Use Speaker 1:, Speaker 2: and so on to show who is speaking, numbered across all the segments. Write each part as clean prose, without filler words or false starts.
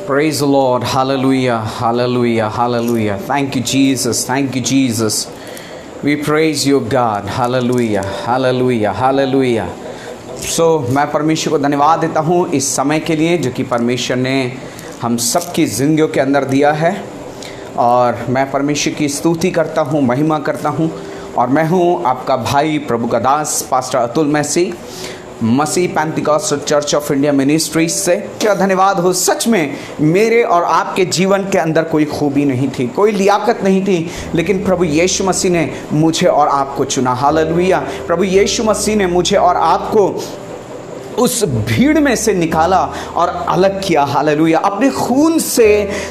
Speaker 1: Praise the Lord. Hallelujah. Hallelujah. Hallelujah. Thank you, Jesus. Thank you, Jesus. We praise you, God. Hallelujah. Hallelujah. Hallelujah. मैं परमेश्वर को धन्यवाद देता हूँ इस समय के लिए जो कि परमेश्वर ने हम सबकी ज़िंदगियों के अंदर दिया है, और मैं परमेश्वर की स्तुति करता हूँ, महिमा करता हूँ। और मैं हूँ आपका भाई, प्रभु का दास, pastor Atul Masih Pentecostal Church of India Ministries से। क्या धन्यवाद हो। सच में मेरे और आपके जीवन के अंदर कोई खूबी नहीं थी, कोई लियाकत नहीं थी, लेकिन प्रभु यीशु मसीह ने मुझे और आपको चुना। हालेलुया। प्रभु यीशु मसीह ने मुझे और आपको उस भीड़ में से निकाला और अलग किया। हालेलुया। अपने खून से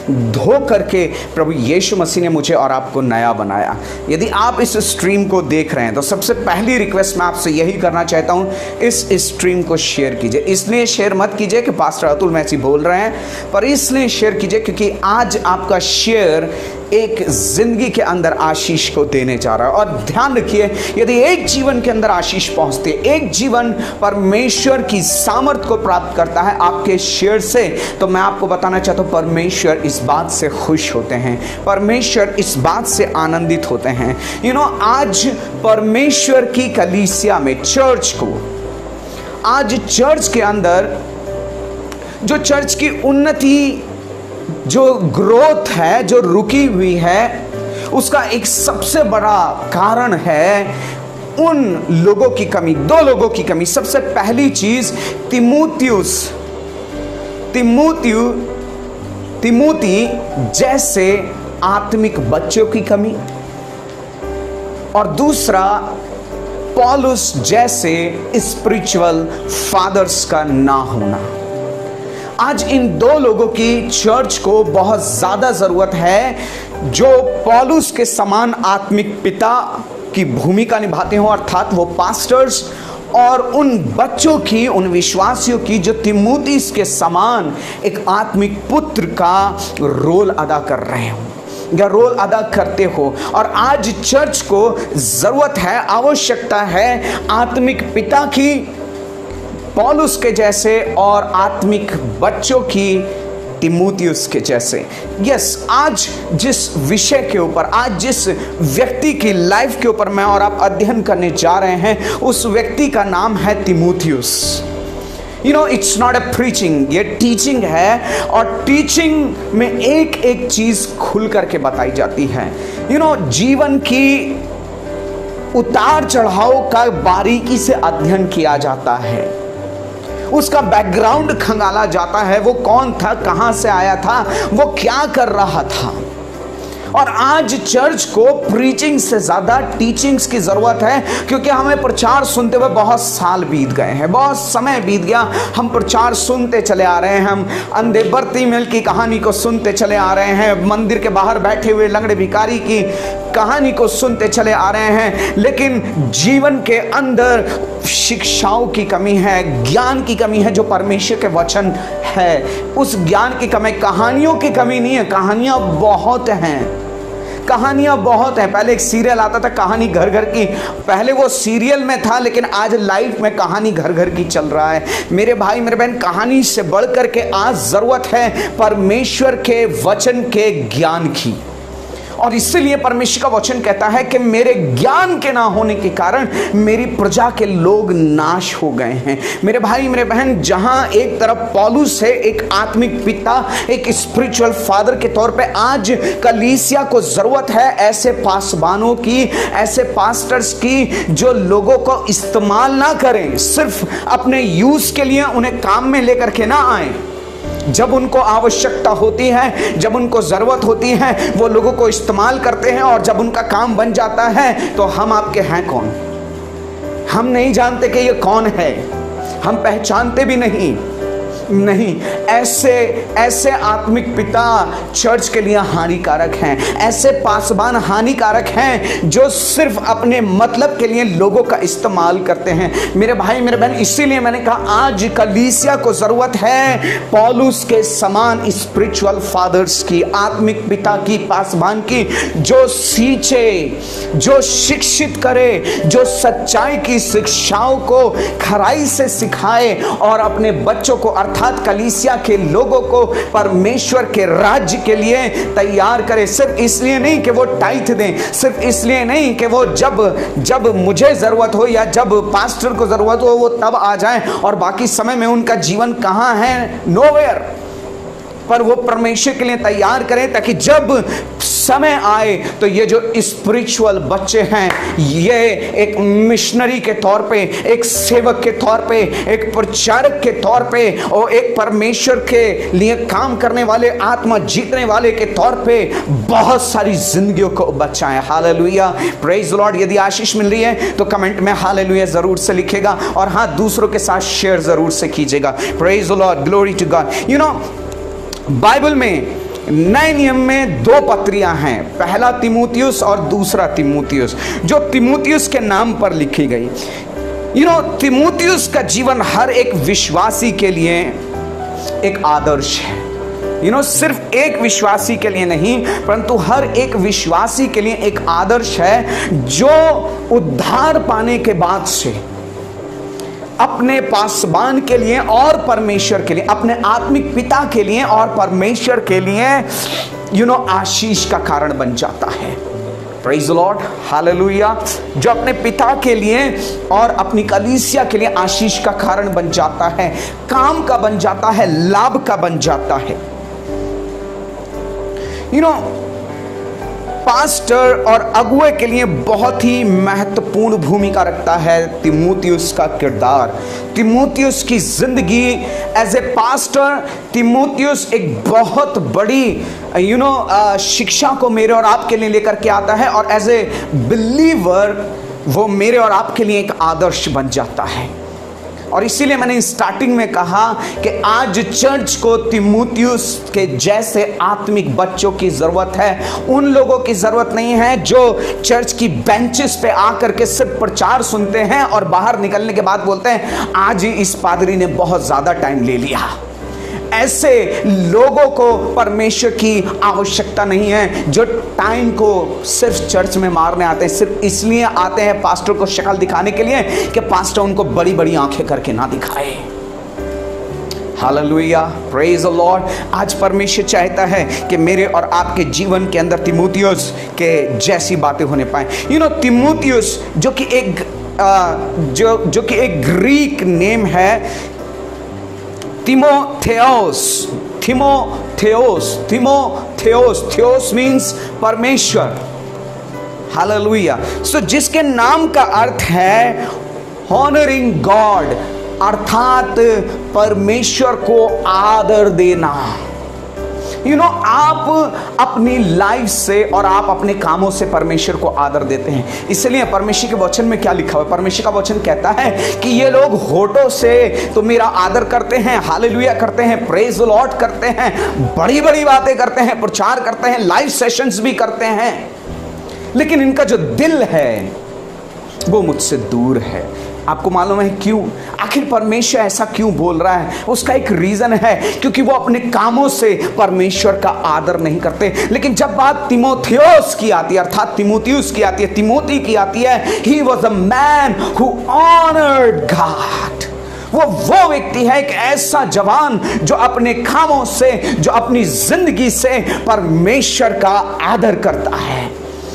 Speaker 1: धो करके प्रभु यीशु मसीह ने मुझे और आपको नया बनाया। यदि आप इस स्ट्रीम को देख रहे हैं तो सबसे पहली रिक्वेस्ट मैं आपसे यही करना चाहता हूं, इस स्ट्रीम को शेयर कीजिए। इसलिए शेयर मत कीजिए कि पास्टर अतुल मैसी बोल रहे हैं, पर इसलिए शेयर कीजिए क्योंकि आज आपका शेयर एक जिंदगी के अंदर आशीष को देने जा रहा है। और ध्यान रखिए, यदि एक जीवन के अंदर आशीष पहुंचती है, एक जीवन परमेश्वर की सामर्थ को प्राप्त करता है आपके शेयर से, तो मैं आपको बताना चाहता हूं परमेश्वर इस बात से खुश होते हैं, परमेश्वर इस बात से आनंदित होते हैं। आज परमेश्वर की कलीसिया में, चर्च को, आज चर्च के अंदर जो चर्च की उन्नति, जो ग्रोथ है, जो रुकी हुई है, उसका एक सबसे बड़ा कारण है उन लोगों की कमी, दो लोगों की कमी। सबसे पहली चीज तिमुती जैसे आत्मिक बच्चों की कमी, और दूसरा पौलुस जैसे स्पिरिचुअल फादर्स का ना होना। आज इन दो लोगों की चर्च को बहुत ज़्यादा ज़रूरत है जो पौलुस के समान आत्मिक पिता की भूमिका निभाते हो, अर्थात वो पास्टर्स, और उन बच्चों की, उन विश्वासियों की जो तिमुथियुस के समान एक आत्मिक पुत्र का रोल अदा कर रहे हो या रोल अदा करते हो। और आज चर्च को ज़रूरत है, आवश्यकता है आत्मिक पिता की, पौलुस के जैसे, और आत्मिक बच्चों की तिमुथियुस के जैसे। यस, आज जिस विषय के ऊपर, आज जिस व्यक्ति की लाइफ के ऊपर मैं और आप अध्ययन करने जा रहे हैं, उस व्यक्ति का नाम है तिमुथियुस। इट्स नॉट अ प्रीचिंग, ये टीचिंग है, और टीचिंग में एक एक चीज खुल करके बताई जाती है। जीवन की उतार चढ़ाव का बारीकी से अध्ययन किया जाता है, उसका बैकग्राउंड खंगाला जाता है, वो कौन था, कहां से आया था, वो क्या कर रहा था। और आज चर्च को प्रीचिंग से ज़्यादा टीचिंग्स की ज़रूरत है, क्योंकि हमें प्रचार सुनते हुए बहुत साल बीत गए हैं, बहुत समय बीत गया। हम प्रचार सुनते चले आ रहे हैं, हम अंधे बर्तिमेल की कहानी को सुनते चले आ रहे हैं, मंदिर के बाहर बैठे हुए लंगड़े भिखारी की कहानी को सुनते चले आ रहे हैं, लेकिन जीवन के अंदर शिक्षाओं की कमी है, ज्ञान की कमी है जो परमेश्वर के वचन है, उस ज्ञान की कमी। कहानियों की कमी नहीं है, कहानियाँ बहुत हैं, कहानियां बहुत हैं। पहले एक सीरियल आता था कहानी घर घर की, पहले वो सीरियल में था, लेकिन आज लाइफ में कहानी घर घर की चल रहा है। मेरे भाई, मेरे बहन, कहानी से बढ़ करके आज जरूरत है परमेश्वर के वचन के ज्ञान की। और इसलिए परमेश्वर का वचन कहता है कि मेरे ज्ञान के ना होने के कारण मेरी प्रजा के लोग नाश हो गए हैं। मेरे भाई, मेरे बहन, जहां एक तरफ पौलुस है, एक आत्मिक पिता, एक स्पिरिचुअल फादर के तौर पे, आज कलीसिया को जरूरत है ऐसे पासबानों की, ऐसे पास्टर्स की जो लोगों को इस्तेमाल ना करें, सिर्फ अपने यूज के लिए उन्हें काम में लेकर के ना आए। जब उनको आवश्यकता होती है, जब उनको ज़रूरत होती है, वो लोगों को इस्तेमाल करते हैं, और जब उनका काम बन जाता है तो हम आपके हैं कौन? हम नहीं जानते कि ये कौन है, हम पहचानते भी नहीं। ऐसे आत्मिक पिता चर्च के लिए हानिकारक हैं, ऐसे पासबान हानिकारक हैं जो सिर्फ अपने मतलब के लिए लोगों का इस्तेमाल करते हैं। मेरे भाई, मेरे बहन, इसीलिए मैंने कहा आज कलीसिया को जरूरत है पौलुस के समान स्पिरिचुअल फादर्स की, आत्मिक पिता की, पासबान की, जो सींचे, जो शिक्षित करे, जो सच्चाई की शिक्षाओं को खराई से सिखाए और अपने बच्चों को अर्थात अर्थात कलीसिया के लोगों को परमेश्वर के राज्य के लिए तैयार करे। सिर्फ इसलिए नहीं कि वो टाइट दें, सिर्फ इसलिए नहीं कि वो जब मुझे जरूरत हो या जब पास्टर को जरूरत हो वो तब आ जाएं और बाकी समय में उनका जीवन कहां है, नोवेयर। पर वो परमेश्वर के लिए तैयार करें ताकि जब समय आए तो ये जो स्पिरिचुअल बच्चे हैं ये एक मिशनरी के तौर पे, एक सेवक के तौर पे, एक प्रचारक के तौर पे और एक परमेश्वर के लिए काम करने वाले, आत्मा जीतने वाले के तौर पे बहुत सारी जिंदगियों को बचाएं। Hallelujah, praise the Lord. यदि आशीष मिल रही है तो कमेंट में हालेलुया जरूर से लिखेगा और हाँ, दूसरों के साथ शेयर जरूर से कीजिएगा। Praise the lord, glory to God. You know, bible में नए नियम में दो पत्रियां हैं, पहला तिमुथियुस और दूसरा तिमुथियुस, जो तिमुथियुस के नाम पर लिखी गई। यू नो, तिमुथियुस का जीवन हर एक विश्वासी के लिए एक आदर्श है। यू नो, सिर्फ एक विश्वासी के लिए नहीं परंतु हर एक विश्वासी के लिए एक आदर्श है जो उद्धार पाने के बाद से अपने पासबान के लिए और परमेश्वर के लिए, अपने आत्मिक पिता के लिए और परमेश्वर के लिए यू नो आशीष का कारण बन जाता है। Praise the Lord, hallelujah. जो अपने पिता के लिए और अपनी कलीसिया के लिए आशीष का कारण बन जाता है, काम का बन जाता है, लाभ का बन जाता है। यू नो, पास्टर और अगुए के लिए बहुत ही महत्वपूर्ण भूमिका रखता है तिमुथियुस का किरदार। तिमुथियुस की जिंदगी एज ए पास्टर, तिमुथियुस एक बहुत बड़ी शिक्षा को मेरे और आपके लिए लेकर के आता है और एज ए बिलीवर वो मेरे और आपके लिए एक आदर्श बन जाता है। और इसीलिए मैंने स्टार्टिंग में कहा कि आज चर्च को तिमुथियुस के जैसे आत्मिक बच्चों की जरूरत है। उन लोगों की जरूरत नहीं है जो चर्च की बेंचेस पे आकर के सिर्फ प्रचार सुनते हैं और बाहर निकलने के बाद बोलते हैं आज इस पादरी ने बहुत ज्यादा टाइम ले लिया। ऐसे लोगों को परमेश्वर की आवश्यकता नहीं है जो टाइम को सिर्फ चर्च में मारने आते हैं, सिर्फ इसलिए आते हैं पास्टर को शक्ल दिखाने के लिए कि पास्टर उनको बड़ी बड़ी आंखें करके ना दिखाए। Hallelujah, praise the Lord. आज परमेश्वर चाहता है कि मेरे और आपके जीवन के अंदर तिमुथियुस के जैसी बातें होने पाए। यू नो, तिमुथियुस जो कि एक ग्रीक नेम है, थियोस मीन्स परमेश्वर। हालेलुया। सो जिसके नाम का अर्थ है हॉनरिंग गॉड, अर्थात परमेश्वर को आदर देना। यू नो, आप अपनी लाइफ से और आप अपने कामों से परमेश्वर को आदर देते हैं। इसलिए परमेश्वर के वचन में क्या लिखा हुआ है? परमेश्वर का वचन कहता है कि ये लोग होठों से तो मेरा आदर करते हैं, हालेलुया करते हैं, प्रेज द लॉर्ड करते हैं, बड़ी बड़ी बातें करते हैं, प्रचार करते हैं, लाइव सेशंस भी करते हैं, लेकिन इनका जो दिल है वो मुझसे दूर है। आपको मालूम है क्यों? आखिर परमेश्वर ऐसा क्यों बोल रहा है? उसका एक रीजन है, क्योंकि वो अपने कामों से परमेश्वर का आदर नहीं करते। लेकिन जब बात तिमोथियुस की आती है, अर्थात तिमुथियुस की आती है, तिमोथी की आती है, ही was a man who honoured God. वो व्यक्ति है, एक ऐसा जवान जो अपने कामों से, जो अपनी जिंदगी से परमेश्वर का आदर करता है।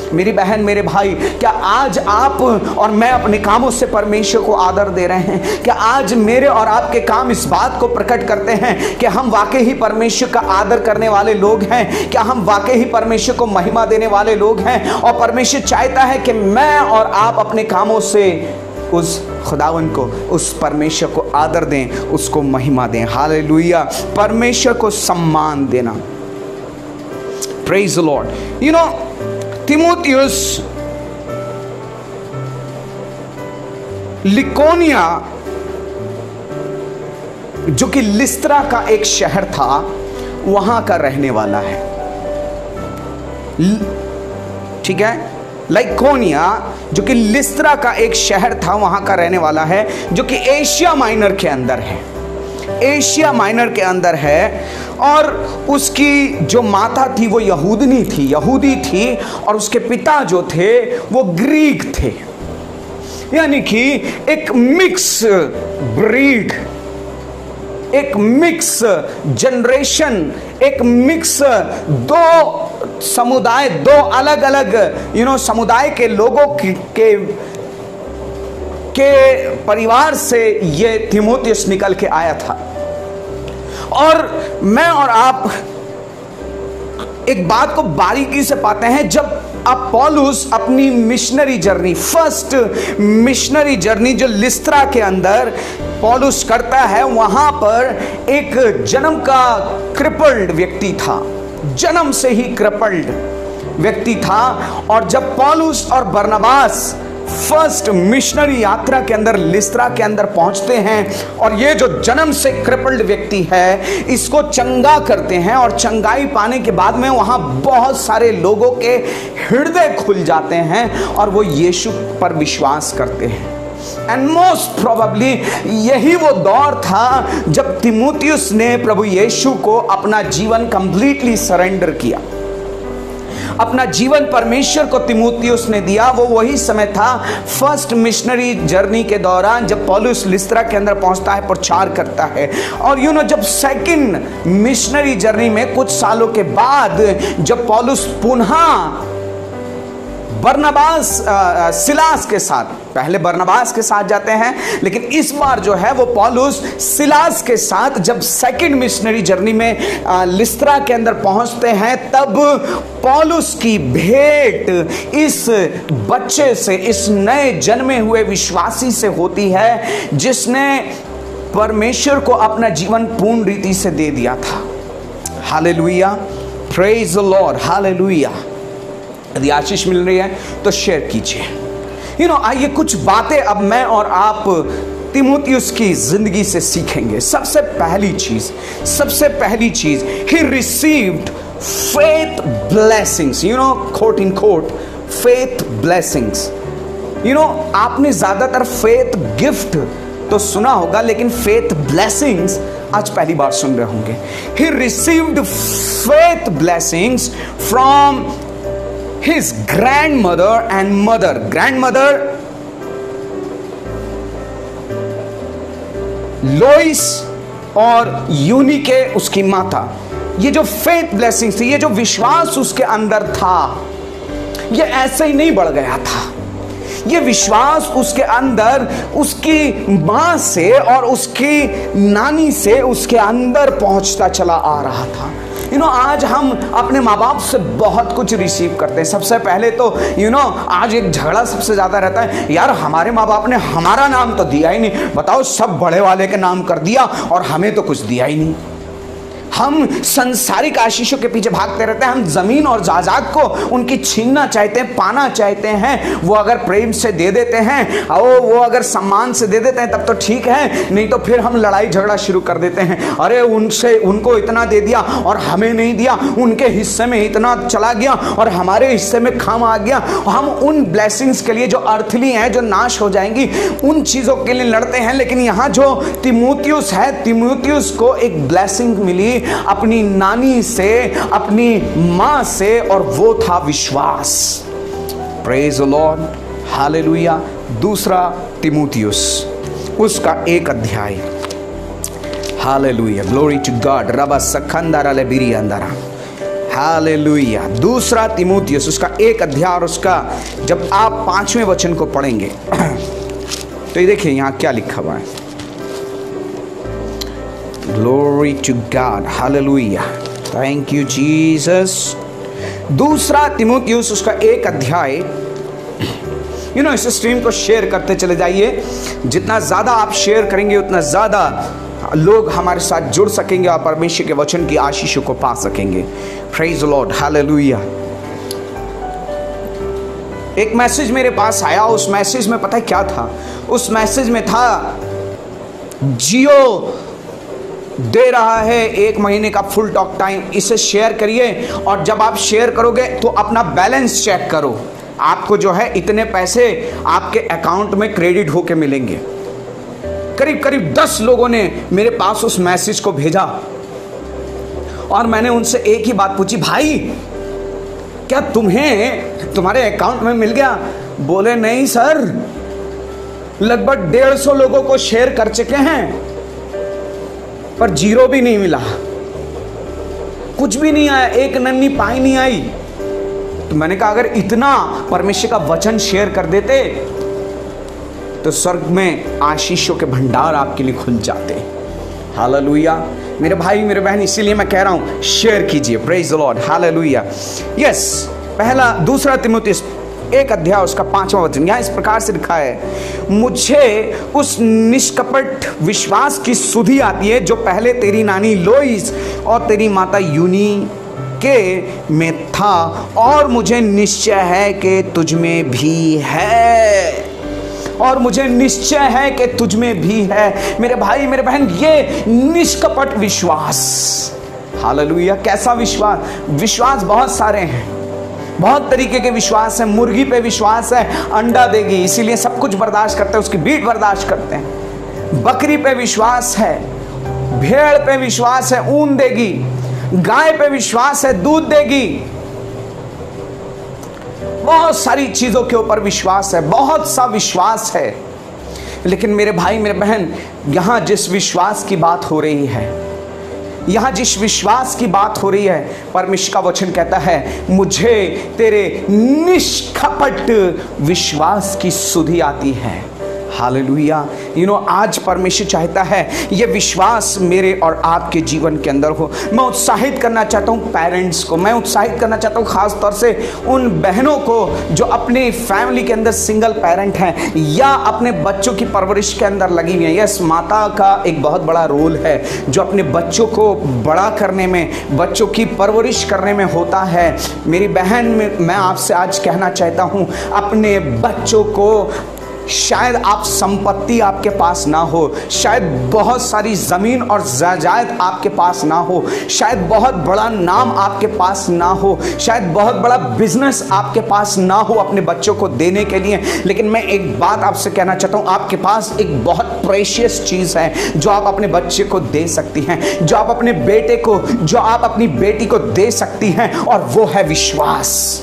Speaker 1: मेरी बहन, मेरे भाई, क्या आज आप और मैं अपने कामों से परमेश्वर को आदर दे रहे हैं? क्या आज मेरे और आपके काम इस बात को प्रकट करते हैं कि हम वाकई ही परमेश्वर का आदर करने वाले लोग हैं? क्या हम वाकई ही परमेश्वर को महिमा देने वाले लोग हैं? और परमेश्वर चाहता है कि मैं और आप अपने कामों से उस खुदावन को, उस परमेश्वर को आदर दें, उसको महिमा दें। हालेलुया, परमेश्वर को सम्मान देना। Praise the Lord. You know, तिमुथियुस लिकोनिया, जो कि लिस्त्रा का एक शहर था, वहां का रहने वाला है। ठीक है, लिकोनिया जो कि लिस्त्रा का एक शहर था, वहां का रहने वाला है, जो कि एशिया माइनर के अंदर है, एशिया माइनर के अंदर है। और उसकी जो माता थी वो यहूदी थी और उसके पिता जो थे वो ग्रीक थे, यानी कि एक मिक्स ब्रीड एक मिक्स जनरेशन, एक मिक्स दो समुदाय, दो अलग अलग समुदाय के लोगों के परिवार से ये तीमुथियुस निकल के आया था। और मैं और आप एक बात को बारीकी से पाते हैं, जब अब पौलुस अपनी missionary journey, first missionary journey जो लिस्त्रा के अंदर पौलुस करता है, वहां पर एक जन्म का क्रिपल्ड व्यक्ति था, जन्म से ही क्रिपल्ड व्यक्ति था। और जब पौलुस और बरनबास फर्स्ट मिशनरी यात्रा के अंदर लिस्त्रा के अंदर पहुंचते हैं और ये जो जन्म से क्रिपल्ड व्यक्ति है इसको चंगा करते हैं, और चंगाई पाने के बाद में वहां बहुत सारे लोगों के हृदय खुल जाते हैं और वो यीशु पर विश्वास करते हैं। एंड मोस्ट प्रोबेबली यही वो दौर था जब तीमुथियुस ने प्रभु यीशु को अपना जीवन कंप्लीटली सरेंडर किया, अपना जीवन परमेश्वर को तीमुथियुस ने दिया। वो वही समय था फर्स्ट मिशनरी जर्नी के दौरान जब पौलुस लिस्त्रा के अंदर पहुंचता है, प्रचार करता है। और जब सेकंड मिशनरी जर्नी में कुछ सालों के बाद जब पौलुस पुनः बरनबास सिलास के साथ, पहले बरनबास के साथ जाते हैं, लेकिन इस बार जो है वो पौलुस सिलास के साथ जब सेकंड मिशनरी जर्नी में लिस्त्रा के अंदर पहुंचते हैं, तब पौलुस की भेंट इस बच्चे से, इस नए जन्मे हुए विश्वासी से होती है जिसने परमेश्वर को अपना जीवन पूर्ण रीति से दे दिया था। Hallelujah, praise the Lord, hallelujah. यदि आशीष मिल रही है तो शेयर कीजिए। आइए कुछ बातें अब मैं और आप तीमुथियुस की जिंदगी से सीखेंगे। सबसे पहली चीज, he received faith blessings, quote in quote faith blessings। आपने ज्यादातर फेथ गिफ्ट तो सुना होगा, लेकिन फेथ ब्लेसिंग्स आज पहली बार सुन रहे होंगे। He received faith blessings from his grandmother and mother। grandmother Lois और यूनिके उसकी माता। ये जो फेथ ब्लेसिंग्स थी, ये जो विश्वास उसके अंदर था, ये ऐसे ही नहीं बढ़ गया था। ये विश्वास उसके अंदर उसकी मां से और उसकी नानी से उसके अंदर पहुंचता चला आ रहा था। आज हम अपने माँ बाप से बहुत कुछ रिसीव करते हैं। सबसे पहले तो आज एक झगड़ा सबसे ज्यादा रहता है, यार हमारे माँ बाप ने हमारा नाम तो दिया ही नहीं, बताओ सब बड़े वाले के नाम कर दिया और हमें तो कुछ दिया ही नहीं। हम संसारिक आशीषों के पीछे भागते रहते हैं, हम जमीन और जायदाद को उनकी छीनना चाहते हैं, पाना चाहते हैं। वो अगर प्रेम से दे देते हैं, वो अगर सम्मान से दे देते हैं तब तो ठीक है, नहीं तो फिर हम लड़ाई झगड़ा शुरू कर देते हैं। अरे उनको इतना दे दिया और हमें नहीं दिया, उनके हिस्से में इतना चला गया और हमारे हिस्से में कम आ गया। हम उन ब्लेसिंग्स के लिए जो अर्थली हैं, जो नाश हो जाएंगी, उन चीजों के लिए लड़ते हैं। लेकिन यहाँ जो तीमुथियुस है, तीमुथियुस को एक ब्लेसिंग मिली अपनी नानी से, अपनी मां से, और वो था विश्वास। Praise the Lord, hallelujah. दूसरा तीमुथियुस उसका 1 अध्याय, हालेलुया, ग्लोरी टू गॉड, रबा सखंदारा ले बिरी अंदरा, हालेलुया। दूसरा तीमुथियुस उसका 1 अध्याय, और उसका जब आप 5वें वचन को पढ़ेंगे तो ये देखिए यहाँ क्या लिखा हुआ है। Glory to God, hallelujah, thank you Jesus। दूसरा तीमुथियुस उसका 1 अध्याय, इस स्ट्रीम को शेयर करते चले जाइए। जितना ज्यादा आप शेयर करेंगे उतना ज्यादा लोग हमारे साथ जुड़ सकेंगे और परमेश्वर के वचन की आशीषों को पा सकेंगे। Praise the Lord, hallelujah। एक मैसेज मेरे पास आया, उस मैसेज में पता है क्या था? उस मैसेज में था, जियो दे रहा है 1 महीने का फुल टॉक टाइम, इसे शेयर करिए और जब आप शेयर करोगे तो अपना बैलेंस चेक करो, आपको जो है इतने पैसे आपके अकाउंट में क्रेडिट होके मिलेंगे। करीब करीब 10 लोगों ने मेरे पास उस मैसेज को भेजा और मैंने उनसे एक ही बात पूछी, भाई क्या तुम्हारे अकाउंट में मिल गया? बोले नहीं सर, लगभग 150 लोगों को शेयर कर चुके हैं। पर 0 भी नहीं मिला, कुछ भी नहीं आया, एक नन्ही पाई नहीं आई। तो मैंने कहा अगर इतना परमेश्वर का वचन शेयर कर देते तो स्वर्ग में आशीषों के भंडार आपके लिए खुल जाते। हालेलुया मेरे भाई मेरे बहन, इसीलिए मैं कह रहा हूं शेयर कीजिए। Praise the Lord, hallelujah. Yes, पहला 2 तीमुथियुस 1 अध्याय उसका 5वां वचन यहाँ इस प्रकार से लिखा है, मुझे उस निष्कपट विश्वास की सुधि आती है जो पहले तेरी नानी लोइस और तेरी माता यूनी के में था, और मुझे निश्चय है कि तुझ में भी है, और मुझे निश्चय है कि तुझ में भी है। मेरे भाई मेरे बहन, ये निष्कपट विश्वास, हालेलुया। कैसा विश्वास? विश्वास बहुत सारे हैं, बहुत तरीके के विश्वास है। मुर्गी पे विश्वास है, अंडा देगी इसीलिए सब कुछ बर्दाश्त करते हैं, उसकी बीट बर्दाश्त करते हैं। बकरी पे विश्वास है, भेड़ पे विश्वास है, ऊन देगी। गाय पे विश्वास है, दूध देगी। बहुत सारी चीजों के ऊपर विश्वास है, बहुत सा विश्वास है। लेकिन मेरे भाई मेरे बहन, यहां जिस विश्वास की बात हो रही है, यहां जिस विश्वास की बात हो रही है, परमेश्वर का वचन कहता है मुझे तेरे निष्कपट विश्वास की सुधि आती है। हालेलुया। आज परमेश्वर चाहता है ये विश्वास मेरे और आपके जीवन के अंदर हो। मैं उत्साहित करना चाहता हूँ पेरेंट्स को, मैं उत्साहित करना चाहता हूँ खास तौर से उन बहनों को जो अपनी फैमिली के अंदर सिंगल पेरेंट हैं या अपने बच्चों की परवरिश के अंदर लगी हुई हैं। यस, माता का एक बहुत बड़ा रोल है जो अपने बच्चों को बड़ा करने में, बच्चों की परवरिश करने में होता है। मेरी बहन, मैं आपसे आज कहना चाहता हूँ, अपने बच्चों को, शायद आप संपत्ति आपके पास ना हो, शायद बहुत सारी जमीन और जायदाद आपके पास ना हो, शायद बहुत बड़ा नाम आपके पास ना हो, शायद बहुत बड़ा बिजनेस आपके पास ना हो अपने बच्चों को देने के लिए, लेकिन मैं एक बात आपसे कहना चाहता हूँ, आपके पास एक बहुत प्रेशियस चीज है जो आप अपने बच्चे को दे सकती हैं, जो आप अपने बेटे को, जो आप अपनी बेटी को दे सकती हैं, और वो है विश्वास।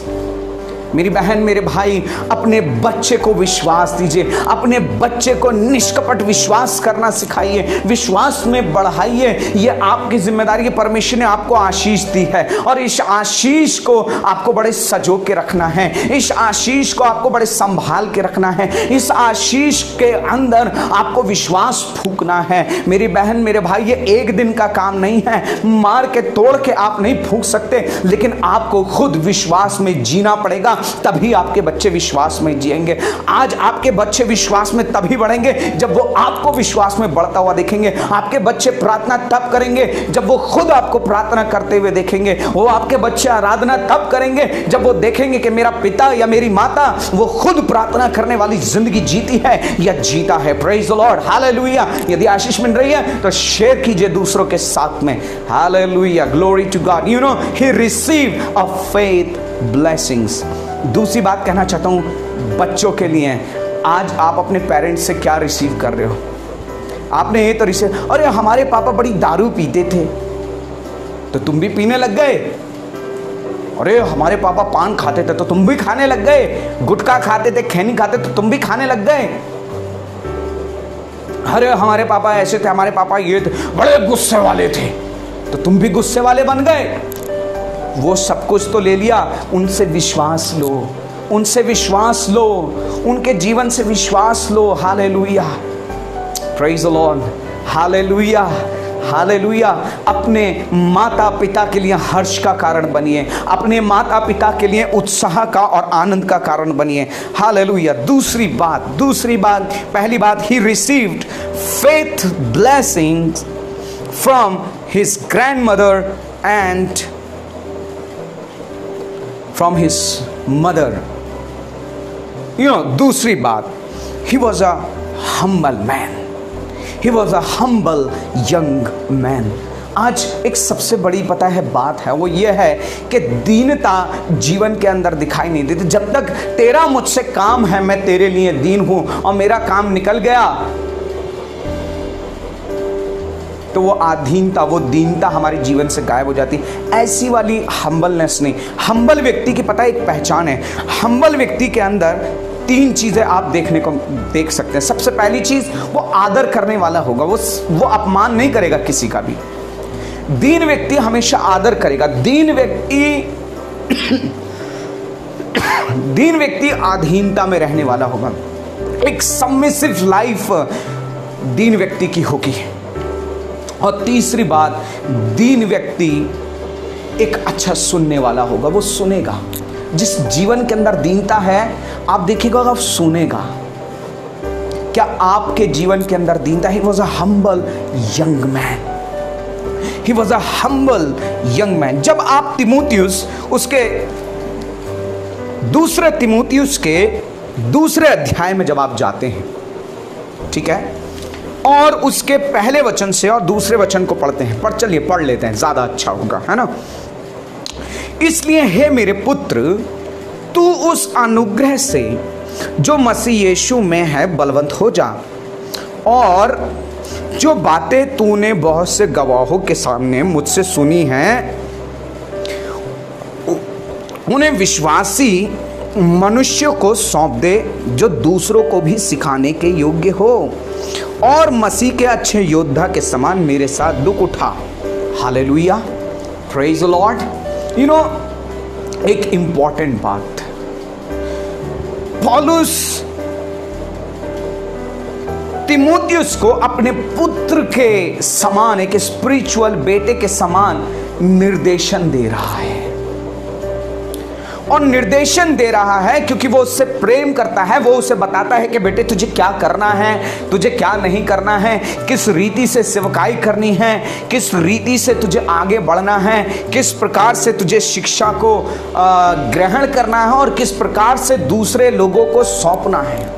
Speaker 1: मेरी बहन मेरे भाई, अपने बच्चे को विश्वास दीजिए, अपने बच्चे को निष्कपट विश्वास करना सिखाइए, विश्वास में बढ़ाइए। ये आपकी जिम्मेदारी है। परमेश्वर ने आपको आशीष दी है और इस आशीष को आपको बड़े सजो के रखना है, इस आशीष को आपको बड़े संभाल के रखना है, इस आशीष के अंदर आपको विश्वास फूंकना है। मेरी बहन मेरे भाई, ये एक दिन का काम नहीं है, मार के तोड़ के आप नहीं फूंक सकते, लेकिन आपको खुद विश्वास में जीना पड़ेगा, तभी आपके बच्चे विश्वास में जिएंगे। आज आपके बच्चे विश्वास में तभी बढ़ेंगे जब वो आपको विश्वास में बढ़ता हुआ देखेंगे। आपके बच्चे प्रार्थना तब करेंगे जब वो खुद आपको प्रार्थना करते हुए देखेंगे। वो आपके बच्चे आराधना तब करेंगे जब वो देखेंगे कि मेरा पिता या मेरी माता वो खुद प्रार्थना करने वाली जिंदगी जीती है या जीता है। Praise the Lord, hallelujah. यदि आशीष मिल रही है तो शेयर कीजिए दूसरों के साथ में। Hallelujah, glory to God. He receive a faith blessings. दूसरी बात कहना चाहता हूं बच्चों के लिए, आज आप अपने पेरेंट्स से क्या रिसीव कर रहे हो? आपने ये तो रिसीव, अरे हमारे पापा बड़ी दारू पीते थे तो तुम भी पीने लग गए। अरे हमारे पापा पान खाते थे तो तुम भी खाने लग गए। गुटखा खाते थे, खैनी खाते तो तुम भी खाने लग गए। अरे हमारे पापा ऐसे थे, हमारे पापा ये थे, बड़े गुस्से वाले थे तो तुम भी गुस्से वाले बन गए। वो सब कुछ तो ले लिया, उनसे विश्वास लो, उनसे विश्वास लो, उनके जीवन से विश्वास लो। Hallelujah, praise the Lord, hallelujah, hallelujah. अपने माता पिता के लिए हर्ष का कारण बनिए, अपने माता पिता के लिए उत्साह का और आनंद का कारण बनिए। हालेलुया। दूसरी बात, पहली बात, ही received faith blessings from his grandmother and from his mother. दूसरी बात, he was a humble man. He was a humble young man. आज एक सबसे बड़ी पता है बात है, वो ये है कि दीनता जीवन के अंदर दिखाई नहीं देती। जब तक तेरा मुझसे काम है, मैं तेरे लिए दीन हूं और मेरा काम निकल गया, तो वो आधीनता, वो दीनता हमारे जीवन से गायब हो जाती। ऐसी वाली हम्बलनेस नहीं। हम्बल व्यक्ति की पता एक पहचान है, हम्बल व्यक्ति के अंदर 3 चीजें आप देख सकते हैं। सबसे पहली चीज, वो आदर करने वाला होगा, वो अपमान नहीं करेगा किसी का भी। दीन व्यक्ति हमेशा आदर करेगा। दीन व्यक्ति अधीनता में रहने वाला होगा। एक सबमिसिव लाइफ दीन व्यक्ति की होगी। और तीसरी बात, दीन व्यक्ति एक अच्छा सुनने वाला होगा। वो सुनेगा। जिस जीवन के अंदर दीनता है, आप देखिएगा आप सुनेगा। क्या आपके जीवन के अंदर दीनता? ही was a humble young man. He was a humble young man. जब आप तीमुथियुस उसके दूसरे तीमुथियुस के दूसरे अध्याय में जब आप जाते हैं, ठीक है, और उसके पहले वचन से और दूसरे वचन को पढ़ते हैं, चलिए पढ़ लेते हैं, ज्यादा अच्छा होगा, है ना। इसलिए हे मेरे पुत्र, तू उस अनुग्रह से जो मसीह यीशु में है बलवंत हो जा, और जो बातें तूने बहुत से गवाहों के सामने मुझसे सुनी हैं, उन्हें विश्वासी मनुष्यों को सौंप दे, जो दूसरों को भी सिखाने के योग्य हो, और मसीह के अच्छे योद्धा के समान मेरे साथ दुख उठा। Hallelujah, praise the Lord. You know, एक इंपॉर्टेंट बात, पौलुस तीमुथियुस को अपने पुत्र के समान, एक स्पिरिचुअल बेटे के समान निर्देशन दे रहा है। और निर्देशन दे रहा है क्योंकि वो उससे प्रेम करता है। वो उसे बताता है कि बेटे तुझे क्या करना है, तुझे क्या नहीं करना है, किस रीति से सेवकाई करनी है, किस रीति से तुझे आगे बढ़ना है, किस प्रकार से तुझे शिक्षा को ग्रहण करना है, और किस प्रकार से दूसरे लोगों को सौंपना है।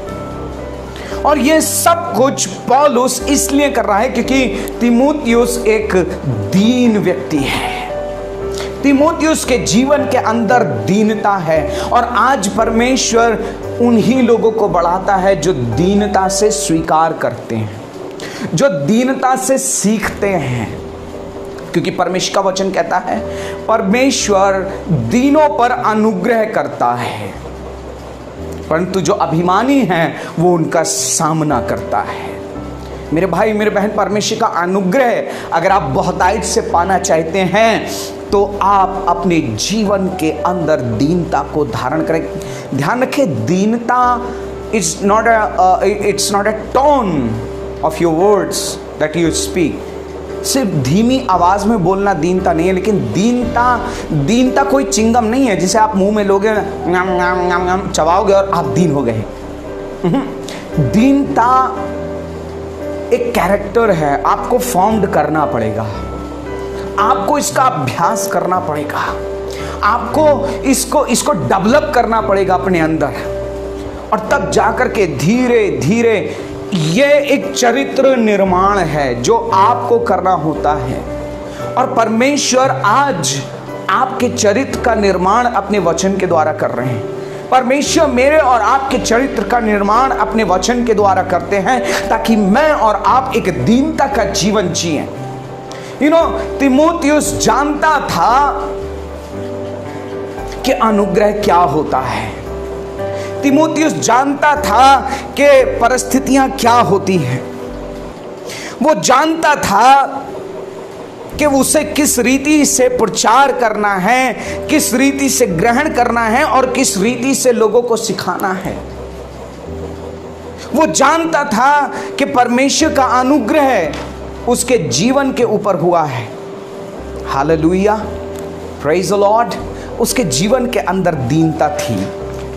Speaker 1: और ये सब कुछ पौलुस इसलिए कर रहा है क्योंकि तीमुथियुस एक दीन व्यक्ति है। तीमुथियुस के जीवन के अंदर दीनता है, और आज परमेश्वर उन्हीं लोगों को बढ़ाता है जो दीनता से स्वीकार करते हैं, जो दीनता से सीखते हैं। क्योंकि परमेश्वर का वचन कहता है परमेश्वर दीनों पर अनुग्रह करता है, परंतु जो अभिमानी हैं वो उनका सामना करता है। मेरे भाई मेरे बहन, परमेश्वर का अनुग्रह अगर आप बहुतायत से पाना चाहते हैं तो आप अपने जीवन के अंदर दीनता को धारण करें। ध्यान रखें, दीनता it's not a tone of your words that you speak. सिर्फ धीमी आवाज में बोलना दीनता नहीं है, लेकिन दीनता कोई चिंगम नहीं है जिसे आप मुंह में लोगे, चबाओगे और आप दीन हो गए। दीनता एक कैरेक्टर है, आपको फॉर्म्ड करना पड़ेगा, आपको इसका अभ्यास करना पड़ेगा, आपको इसको डेवलप करना पड़ेगा अपने अंदर, और तब जाकर के धीरे धीरे ये एक चरित्र निर्माण है जो आपको करना होता है। और परमेश्वर आज आपके चरित्र का निर्माण अपने वचन के द्वारा कर रहे हैं। परमेश्वर मेरे और आपके चरित्र का निर्माण अपने वचन के द्वारा करते हैं, ताकि मैं और आप एक दीनता का जीवन जिएं। यू नो, तीमुथियुस जानता था कि अनुग्रह क्या होता है। तीमुथियुस जानता था कि परिस्थितियां क्या होती हैं। वो जानता था कि उसे किस रीति से प्रचार करना है, किस रीति से ग्रहण करना है, और किस रीति से लोगों को सिखाना है। वो जानता था कि परमेश्वर का अनुग्रह उसके जीवन के ऊपर हुआ है। Hallelujah, praise the Lord. उसके जीवन के अंदर दीनता थी।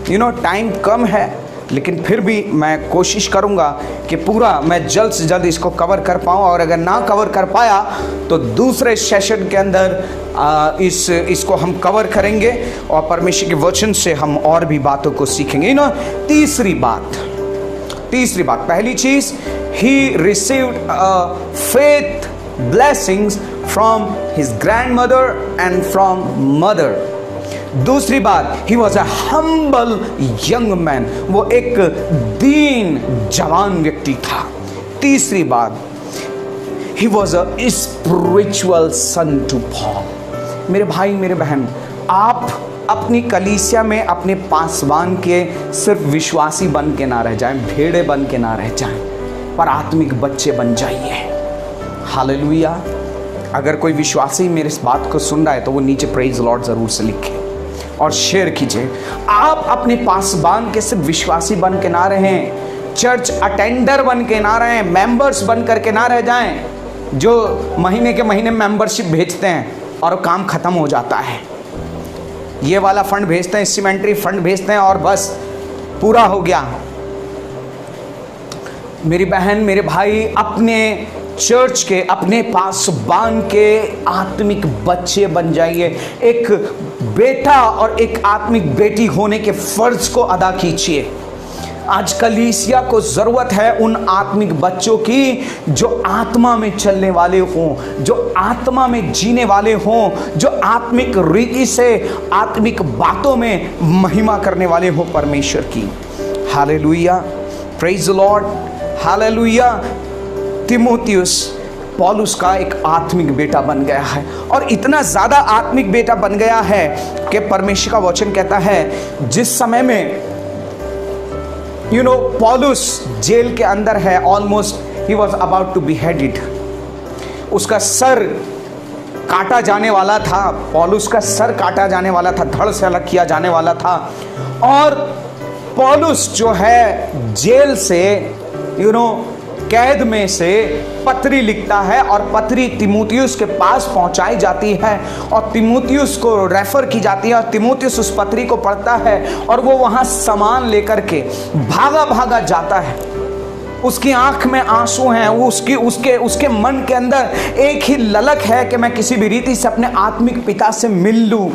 Speaker 1: यू नो, टाइम कम है, लेकिन फिर भी मैं कोशिश करूंगा कि पूरा मैं जल्द से जल्द इसको कवर कर पाऊँ, और अगर ना कवर कर पाया तो दूसरे सेशन के अंदर इसको हम कवर करेंगे, और परमेश्वर के वचन से हम और भी बातों को सीखेंगे। यू नो, तीसरी बात, पहली चीज, he received faith blessings from his grandmother and from mother. दूसरी बात, he was a humble young man, वो एक दीन जवान व्यक्ति था। तीसरी बात, he was a spiritual son to Paul. मेरे भाई मेरे बहन, आप अपनी कलीसिया में अपने पासवान के सिर्फ विश्वासी बन के ना रह जाएं, भेड़े बन के ना रह जाएं, पर आत्मिक बच्चे बन जाइए। हालेलुया। अगर कोई विश्वासी मेरे इस बात को सुन रहा है तो वो नीचे प्रेज लॉर्ड जरूर से लिखे और शेयर कीजिए। आप अपने पासवान के सिर्फ विश्वासी बन के ना रहें, चर्च अटेंडर बन के ना रहें, मेंबर्स बन करके ना रह जाएं, जो महीने के महीने मेंबरशिप भेजते हैं और काम खत्म हो जाता है। ये वाला फंड भेजते हैं, सीमेंट्री फंड भेजते हैं और बस पूरा हो गया। मेरी बहन, मेरे भाई, अपने चर्च के, अपने पासवान के आत्मिक बच्चे बन जाइए। एक बेटा और एक आत्मिक बेटी होने के फर्ज को अदा कीजिए। आज कलीसिया को जरूरत है उन आत्मिक बच्चों की जो आत्मा में चलने वाले हों, जो आत्मा में जीने वाले हों, जो आत्मिक रीति से, आत्मिक बातों में महिमा करने वाले हों परमेश्वर की। Hallelujah, praise the Lord, hallelujah. तिमोथियुस पौलुस का एक आत्मिक बेटा बन गया है, और इतना ज्यादा आत्मिक बेटा बन गया है कि परमेश्वर का वचन कहता है जिस समय में पौलुस जेल के अंदर है, almost he was about to be headed, उसका सर काटा जाने वाला था, पौलुस का सर काटा जाने वाला था, धड़ से अलग किया जाने वाला था। और पौलुस जो है जेल से कैद में से पत्री लिखता है, और पत्री तिमोथियुस के पास पहुंचाई जाती है और तिमोथियुस को रेफर की जाती है, और तिमोथियुस उस पत्री को पढ़ता है और वो वहां सामान लेकर के भागा भागा जाता है। उसकी आंख में आंसू हैं, वो उसके मन के अंदर एक ही ललक है कि मैं किसी भी रीति से अपने आत्मिक पिता से मिल लूं,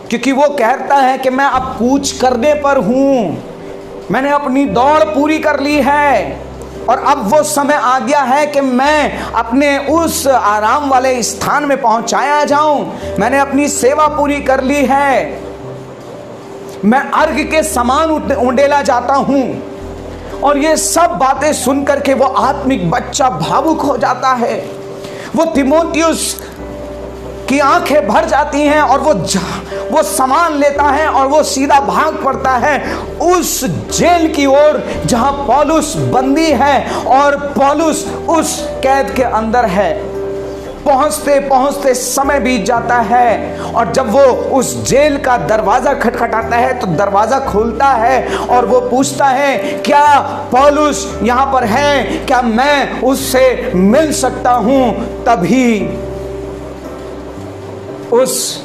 Speaker 1: क्योंकि वो कहता है कि मैं अब कूच करने पर हूं, मैंने अपनी दौड़ पूरी कर ली है और अब वो समय आ गया है कि मैं अपने उस आराम वाले स्थान में पहुंचाया जाऊं। मैंने अपनी सेवा पूरी कर ली है, मैं अर्घ के समान उंडेला जाता हूं। और ये सब बातें सुन करके वो आत्मिक बच्चा भावुक हो जाता है। वो तिमोथियुस की आंखें भर जाती हैं और वो सामान लेता है और वो सीधा भाग पड़ता है उस जेल की ओर जहां पौलुस बंदी है और पौलुस उस कैद के अंदर है। पहुंचते पहुंचते समय बीत जाता है, और जब वो उस जेल का दरवाजा खटखटाता है तो दरवाजा खुलता है और वो पूछता है, क्या पौलुस यहां पर है? क्या मैं उससे मिल सकता हूं? तभी उस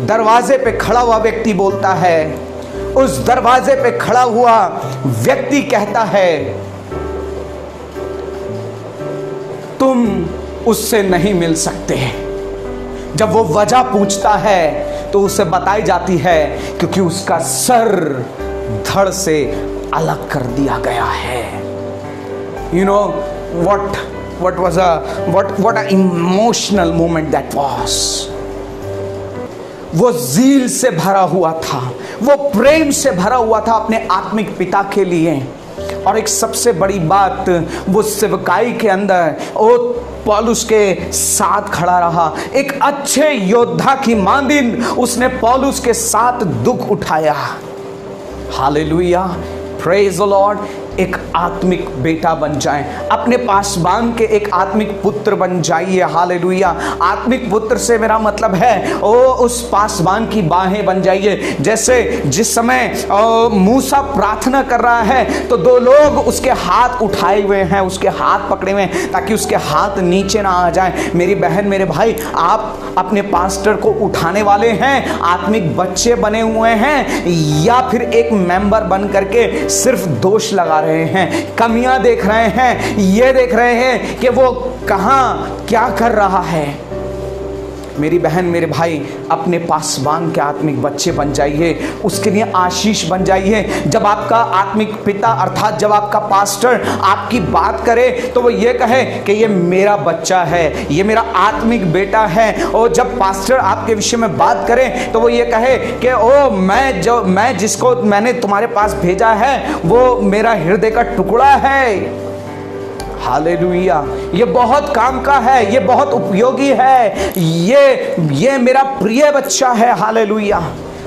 Speaker 1: दरवाजे पे खड़ा हुआ व्यक्ति बोलता है, उस दरवाजे पे खड़ा हुआ व्यक्ति कहता है, तुम उससे नहीं मिल सकते। जब वो वजह पूछता है तो उसे बताई जाती है क्योंकि उसका सर धड़ से अलग कर दिया गया है। what an emotional moment that was। वो ज़ील से भरा हुआ था, वो प्रेम से भरा हुआ था अपने आत्मिक पिता के लिए। और एक सबसे बड़ी बात, वो सेवकाई के अंदर वो पौलुस के साथ खड़ा रहा। एक अच्छे योद्धा की मांदिन उसने पौलुस के साथ दुख उठाया। Hallelujah, praise the Lord. एक आत्मिक बेटा बन जाएं, अपने पासवान के एक आत्मिक पुत्र बन जाइए। हालेलुया। आत्मिक पुत्र से मेरा मतलब है उस पासवान की बाहें बन जाइए। जैसे जिस समय मूसा प्रार्थना कर रहा है तो दो लोग उसके हाथ उठाए हुए हैं, उसके हाथ पकड़े हुए हैं ताकि उसके हाथ नीचे ना आ जाए। मेरी बहन, मेरे भाई, आप अपने पास्टर को उठाने वाले हैं, आत्मिक बच्चे बने हुए हैं, या फिर एक मेंबर बन करके सिर्फ दोष लगा रहे हैं, कमियां देख रहे हैं, ये देख रहे हैं कि वो कहां क्या कर रहा है। मेरी बहन, मेरे भाई, अपने पासवान के आत्मिक बच्चे बन जाइए, उसके लिए आशीष बन जाइए। जब आपका आत्मिक पिता अर्थात जब आपका पास्टर आपकी बात करे तो वो ये कहे कि ये मेरा बच्चा है, ये मेरा आत्मिक बेटा है। और जब पास्टर आपके विषय में बात करे तो वो ये कहे कि मैं जिसको मैंने तुम्हारे पास भेजा है वो मेरा हृदय का टुकड़ा है। हालेलुया। ये बहुत काम का है, ये बहुत उपयोगी है, ये मेरा प्रिय बच्चा है। हालेलुया।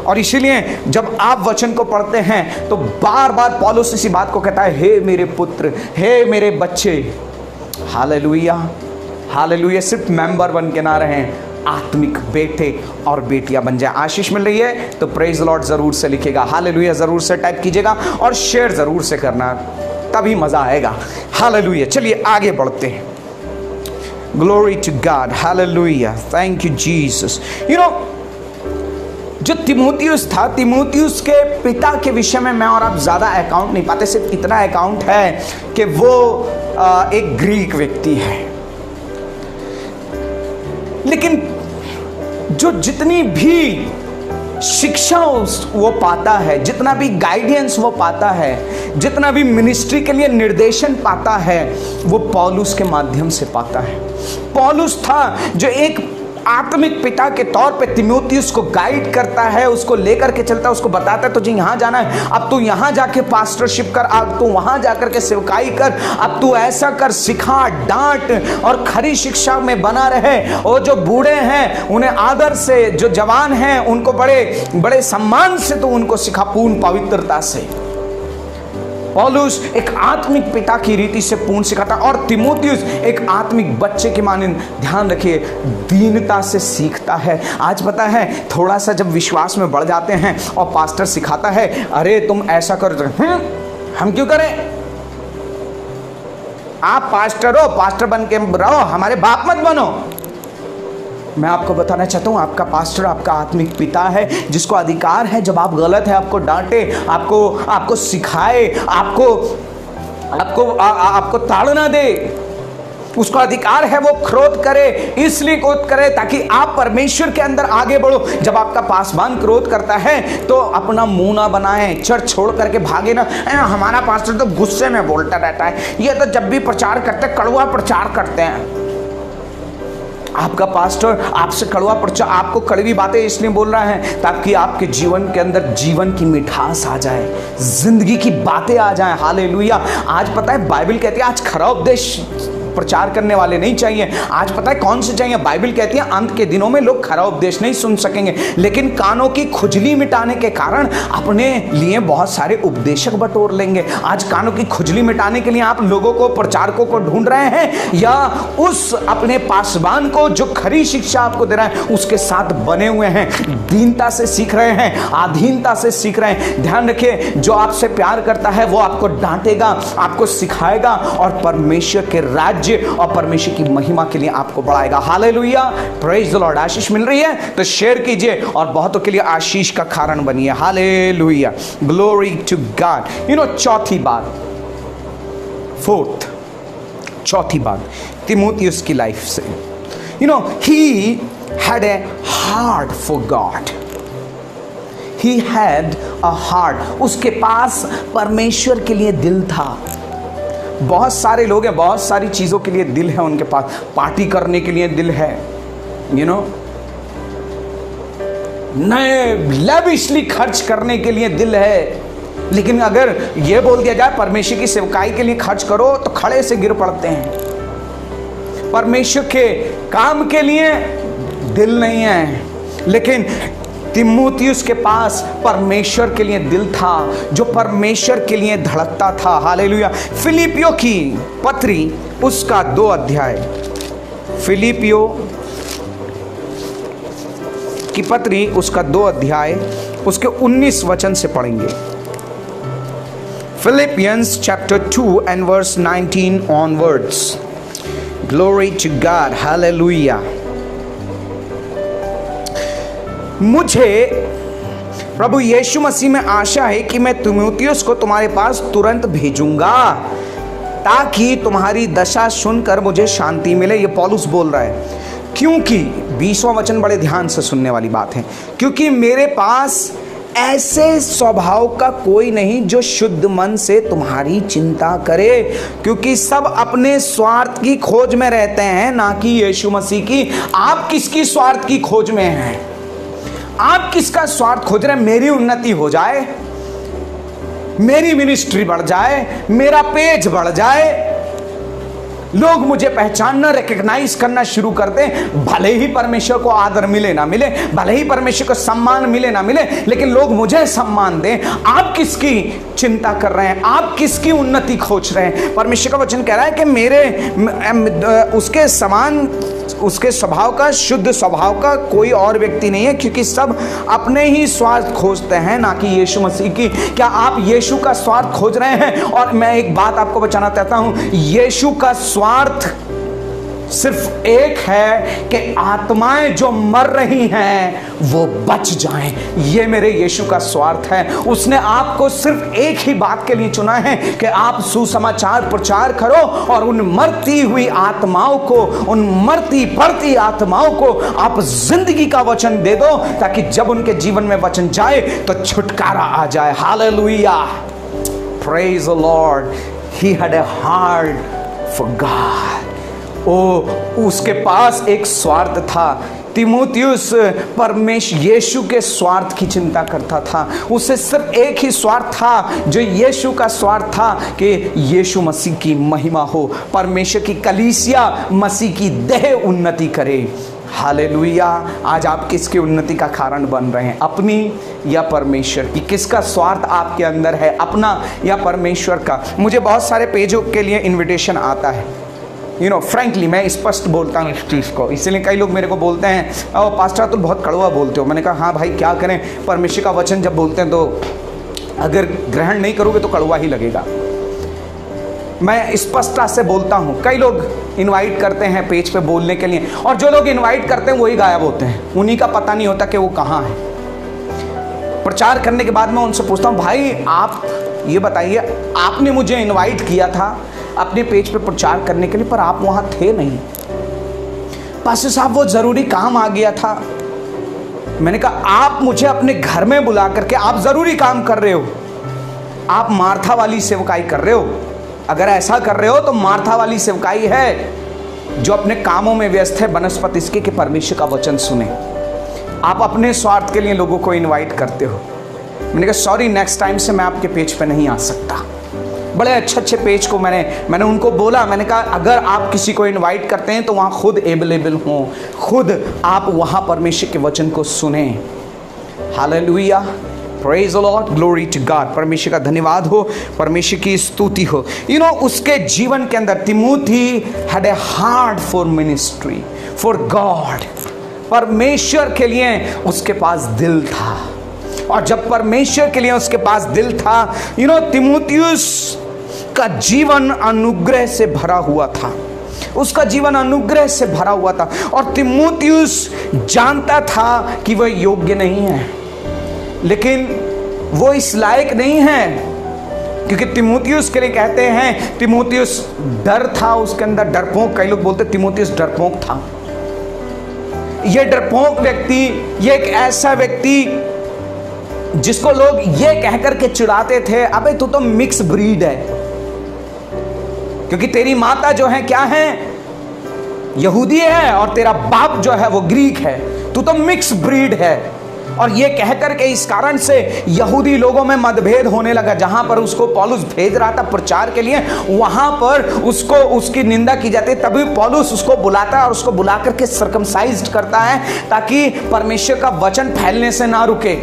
Speaker 1: और इसीलिए जब आप वचन को पढ़ते हैं तो बार बार पौलुस इसी बात को कहता है, हे मेरे पुत्र, हे मेरे बच्चे। Hallelujah, hallelujah. सिर्फ मेंबर बन के ना रहें, आत्मिक बेटे और बेटियां बन जाए। आशीष मिल रही है तो प्रेज लॉर्ड जरूर से लिखेगा, हालेलुया जरूर से टाइप कीजिएगा और शेयर जरूर से करना, तभी मजा आएगा। हालेलुया। चलिए आगे बढ़ते हैं। Glory to God, hallelujah, thank you Jesus. You know, जो तिमोथियुस था, तिमोथियुस के पिता के विषय में मैं और आप ज्यादा अकाउंट नहीं पाते, सिर्फ इतना अकाउंट है कि वो एक ग्रीक व्यक्ति है। लेकिन जो जितनी भी शिक्षा वो पाता है, जितना भी गाइडेंस वो पाता है, जितना भी मिनिस्ट्री के लिए निर्देशन पाता है, वो पौलुस के माध्यम से पाता है। पौलुस था जो एक आत्मिक पिता के तौर पे तिमोथियुस को गाइड करता है, उसको लेकर के चलता है, उसको बताता है तुझे यहाँ जाना है, अब तू यहाँ जाके पास्टरशिप कर, अब तू वहाँ जाकर के सेवकाई कर, अब तू ऐसा कर, सिखा, डांट और खरी शिक्षा में बना रहे। और जो बूढ़े हैं उन्हें आदर से, जो जवान हैं उनको बड़े बड़े सम्मान से तो उनको सिखा, पूर्ण पवित्रता से। पौलुस एक आत्मिक पिता की रीति से पूर्ण सिखाता और तिमोथियुस एक आत्मिक बच्चे के माने, ध्यान रखिए, दीनता से सीखता है। आज पता है, थोड़ा सा जब विश्वास में बढ़ जाते हैं और पास्टर सिखाता है, अरे तुम ऐसा करो, हम क्यों करें, आप पास्टर हो, पास्टर बन के रहो, हमारे बाप मत बनो। मैं आपको बताना चाहता हूं, आपका पास्टर आपका आत्मिक पिता है, जिसको अधिकार है जब आप गलत है आपको डांटे, आपको सिखाए, आपको ताड़ना दे। उसका अधिकार है वो क्रोध करे, इसलिए क्रोध करे ताकि आप परमेश्वर के अंदर आगे बढ़ो। जब आपका पासवान क्रोध करता है तो अपना मुंह ना बनाए, चर्च छोड़ करके भागे ना, हमारा पास्टर तो गुस्से में बोलता रहता है, ये तो जब भी प्रचार करते कड़वा प्रचार करते हैं। आपका पास्टर आपसे कड़वा प्रचार, आपको कड़वी बातें इसलिए बोल रहा है ताकि आपके जीवन के अंदर जीवन की मिठास आ जाए, जिंदगी की बातें आ जाए। हालेलुया। आज पता है बाइबल कहती है आज खराब उपदेश प्रचार करने वाले नहीं चाहिए। आज पता है कौन से चाहिए? बाइबल कहती है अंत के दिनों में लोग खरा उपदेश नहीं सुन सकेंगे, लेकिन कानों की खुजली मिटाने के कारण अपने लिए बहुत सारे उपदेशक बटोर लेंगे। आज कानों की खुजली मिटाने के लिए आप लोगों को, प्रचारकों को ढूंढ रहे हैं या उस अपने पासवान को जो खरी शिक्षा आपको दे रहा है उसके साथ बने हुए हैं, दीनता से सीख रहे हैं, आधीनता से सीख रहे हैं। ध्यान रखिए, जो आपसे प्यार करता है वो आपको डांटेगा, आपको सिखाएगा और परमेश्वर के राज्य और परमेश्वर की महिमा के लिए आपको बढ़ाएगा। Hallelujah, praise the Lord. आशीष मिल रही है तो शेयर कीजिए और बहुतों के लिए आशीष का कारण बनिए। Hallelujah, glory to God. You know, चौथी बात, चौथी बात तिमोथियुस की लाइफ से, you know, he had a heart for God. He had a heart, उसके पास परमेश्वर के लिए दिल था। बहुत सारे लोग हैं, बहुत सारी चीज़ों के लिए दिल है उनके पास, पार्टी करने के लिए दिल है, यू नो, नए लविशली खर्च करने के लिए दिल है, लेकिन अगर ये बोल दिया जाए परमेश्वर की सेवकाई के लिए खर्च करो तो खड़े से गिर पड़ते हैं। परमेश्वर के काम के लिए दिल नहीं है, लेकिन तिमोथियुस के पास परमेश्वर के लिए दिल था, जो परमेश्वर के लिए धड़कता था। हालेलुया। फिलिपियो की पत्री उसका 2 अध्याय, फिलिपियो की पत्री उसका 2 अध्याय उसके 19 वचन से पढ़ेंगे। Philippians chapter 2 and verse 19 onwards. Glory to God. Hallelujah. मुझे प्रभु यीशु मसीह में आशा है कि मैं तिमोथियुस को तुम्हारे पास तुरंत भेजूंगा ताकि तुम्हारी दशा सुनकर मुझे शांति मिले। ये पौलुस बोल रहा है, क्योंकि 20वां वचन बड़े ध्यान से सुनने वाली बात है, क्योंकि मेरे पास ऐसे स्वभाव का कोई नहीं जो शुद्ध मन से तुम्हारी चिंता करे, क्योंकि सब अपने स्वार्थ की खोज में रहते हैं, ना कि यीशु मसीह की। आप किसकी स्वार्थ की खोज में हैं? आप किसका स्वार्थ खोज रहे हैं? मेरी उन्नति हो जाए, मेरी मिनिस्ट्री बढ़ जाए, मेरा पेज बढ़ जाए, लोग मुझे पहचानना, रिकग्नाइज करना शुरू कर दें, भले ही परमेश्वर को आदर मिले ना मिले, भले ही परमेश्वर को सम्मान मिले ना मिले, लेकिन लोग मुझे सम्मान दें। आप किसकी चिंता कर रहे हैं? आप किसकी उन्नति खोज रहे हैं? परमेश्वर का वचन कह रहा है कि मेरे उसके समान, उसके स्वभाव का, शुद्ध स्वभाव का कोई और व्यक्ति नहीं है, क्योंकि सब अपने ही स्वार्थ खोजते हैं, ना कि यीशु मसीह की। क्या आप यीशु का स्वार्थ खोज रहे हैं? और मैं एक बात आपको बताना चाहता हूं, यीशु का स्वार्थ सिर्फ एक है कि आत्माएं जो मर रही हैं वो बच जाएं। ये मेरे यीशु का स्वार्थ है। उसने आपको सिर्फ एक ही बात के लिए चुना है कि आप सुसमाचार प्रचार करो और उन मरती हुई आत्माओं को, उन मरती बढ़ती आत्माओं को आप जिंदगी का वचन दे दो, ताकि जब उनके जीवन में वचन जाए तो छुटकारा आ जाए। Hallelujah, praise the Lord. He had a heart for God. उसके पास एक स्वार्थ था। तीमुथियुस परमेश्वर यीशु के स्वार्थ की चिंता करता था। उसे सिर्फ एक ही स्वार्थ था, जो यीशु का स्वार्थ था, कि यीशु मसीह की महिमा हो, परमेश्वर की कलीसिया मसीह की देह उन्नति करे। हालेलुया। आज आप किसकी उन्नति का कारण बन रहे हैं? अपनी या परमेश्वर की? किसका स्वार्थ आपके अंदर है, अपना या परमेश्वर का? मुझे बहुत सारे पेजों के लिए इन्विटेशन आता है। फ्रैंकली मैं स्पष्ट बोलता हूँ इस चीज़ को, इसलिए कई लोग मेरे को बोलते हैं, ओ पास्टर तुम बहुत कड़वा बोलते हो। मैंने कहा हाँ भाई, क्या करें, परमेश्वर का वचन जब बोलते हैं तो अगर ग्रहण नहीं करोगे तो कड़वा ही लगेगा। मैं स्पष्टता से बोलता हूँ। कई लोग इनवाइट करते हैं पेज पे बोलने के लिए, और जो लोग इनवाइट करते हैं वही गायब होते हैं। उन्हीं का पता नहीं होता कि वो कहाँ है। प्रचार करने के बाद मैं उनसे पूछता हूँ, भाई आप ये बताइए, आपने मुझे इनवाइट किया था अपने पेज पे प्रचार करने के लिए, पर आप वहां थे नहीं। पास्टर साहब वो जरूरी काम आ गया था। मैंने कहा आप मुझे अपने घर में बुला करके आप जरूरी काम कर रहे हो, आप मार्था वाली सेवकाई कर रहे हो। अगर ऐसा कर रहे हो तो मार्था वाली सेवकाई है, जो अपने कामों में व्यस्त है बनस्पत इसके कि परमेश्वर का वचन सुने। आप अपने स्वार्थ के लिए लोगों को इन्वाइट करते हो। मैंने कहा सॉरी, नेक्स्ट टाइम से मैं आपके पेज पे नहीं आ सकता। बड़े अच्छे अच्छे पेज को मैंने उनको बोला, मैंने कहा अगर आप किसी को इनवाइट करते हैं तो वहाँ खुद अवेलेबल हों, खुद आप वहाँ परमेश्वर के वचन को सुने। Hallelujah, praise the lord, glory to God. परमेश्वर का धन्यवाद हो, परमेश्वर की स्तुति हो। उसके जीवन के अंदर Timothy had a heart for ministry, for God. परमेश्वर के लिए उसके पास दिल था, और जब परमेश्वर के लिए उसके पास दिल था, तिमोथियुस का जीवन अनुग्रह से भरा हुआ था। उसका जीवन अनुग्रह से भरा हुआ था, और तिमोथियुस जानता था कि वह योग्य नहीं है, लेकिन वो इस लायक नहीं है, क्योंकि तिमोथियुस के लिए कहते हैं, तिमोथियुस डर था उसके अंदर, डरपोक। कई लोग बोलते तिमोथियुस डरपोक था। ये डरपोक व्यक्ति, ये एक ऐसा व्यक्ति जिसको लोग ये कहकर के चिढ़ाते थे, अबे तू तो मिक्स ब्रीड है, क्योंकि तेरी माता जो है क्या है, यहूदी है, और तेरा बाप जो है वो ग्रीक है, तू तो मिक्स ब्रीड है। और ये कहकर के इस कारण से यहूदी लोगों में मतभेद होने लगा। जहां पर उसको पौलुस भेज रहा था प्रचार के लिए, वहां पर उसकी निंदा की जाती है। तभी पौलुस उसको बुलाता है और उसको बुला करके सर्कमसाइज्ड करता है, ताकि परमेश्वर का वचन फैलने से ना रुके।